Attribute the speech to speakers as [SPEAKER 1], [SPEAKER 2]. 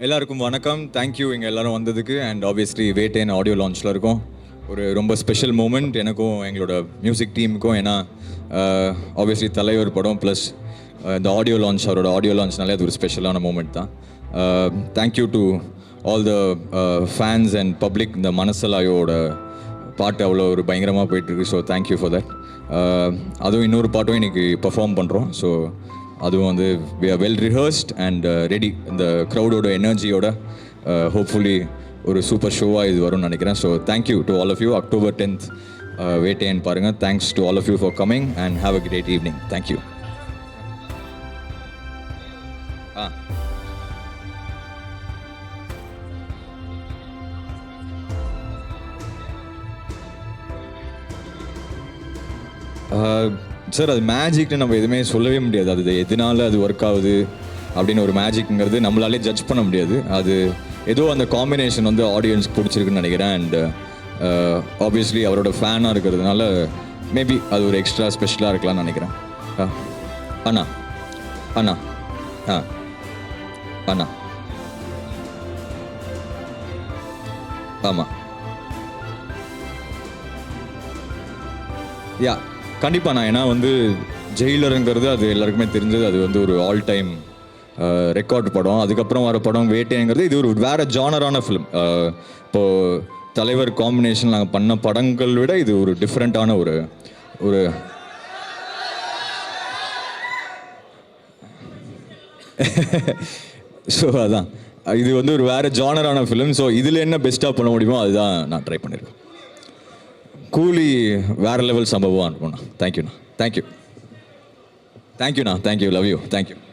[SPEAKER 1] எல்லாருக்கும் வணக்கம். தேங்க்யூ இங்கே எல்லோரும் வந்ததுக்கு. அண்ட் ஆப்வியஸ்லி வேட்டேன் ஆடியோ லான்ச்சில் இருக்கும். ஒரு ரொம்ப ஸ்பெஷல் மூமெண்ட் எனக்கும் எங்களோட மியூசிக் டீமுக்கும். ஏன்னா ஆப்வியஸ்லி தலைவர் படம் ப்ளஸ் இந்த ஆடியோ லான்ச், அவரோட ஆடியோ லான்ச்னாலே அது ஒரு ஸ்பெஷலான மூமெண்ட் தான். Thank you to all the fans and public. இந்த மனசலாயோட பாட்டு அவ்வளோ ஒரு பயங்கரமாக போயிட்டுருக்கு. So thank you for that. அதுவும் இன்னொரு பாட்டும் இன்றைக்கி பர்ஃபார்ம் பண்ணுறோம். ஸோ அதுவும் வந்து we are well rehearsed and ready. இந்த க்ரௌடோட எனர்ஜியோட ஹோப்ஃபுல்லி ஒரு சூப்பர் ஷோவாக இது வரும்னு நினைக்கிறேன். So thank you to all of you. October 10th Vettaiyan பாருங்கள். Thanks to all of you for coming and have a great evening. Thank you. Sir, அது மேஜிக்னு நம்ம எதுவுமே சொல்லவே முடியாது. அது எதனால அது ஒர்க் ஆகுது அப்படின்னு ஒரு மேஜிக்ங்கிறது நம்மளாலே ஜட்ஜ் பண்ண முடியாது. அது ஏதோ அந்த காம்பினேஷன் வந்து ஆடியன்ஸ்க்கு பிடிச்சிருக்குன்னு நினைக்கிறேன். அண்ட் ஆப்வியஸ்லி அவரோட ஃபேனாக இருக்கிறதுனால மேபி அது ஒரு எக்ஸ்ட்ரா ஸ்பெஷலாக இருக்கலாம்னு நினைக்கிறேன். அண்ணா அண்ணா அண்ணா ஆமாம், யா கண்டிப்பாக நான். ஏன்னா வந்து ஜெயிலருங்கிறது அது எல்லாருக்குமே தெரிஞ்சது. அது வந்து ஒரு ஆல் டைம் ரெக்கார்டு படம். அதுக்கப்புறம் வர படம் வேட்டைங்கிறது இது ஒரு வேறு ஜானரான ஃபிலிம். இப்போது தலைவர் காம்பினேஷன் நாங்கள் பண்ண படங்கள் விட இது ஒரு டிஃப்ரெண்ட்டான ஒரு ஒரு ஸோ அதான் இது வந்து ஒரு வேறு ஜானரான ஃபிலிம். ஸோ இதில் என்ன பெஸ்ட்டாக பண்ண முடியுமோ அதுதான் நான் ட்ரை பண்ணியிருக்கேன். கூலி வேறு லெவல் சம்பவம் அனுப்புண்ணா. தேங்க்யூண்ணா. தேங்க்யூ. தேங்க்யூண்ணா. தேங்க்யூ. Love you. தேங்க்யூ.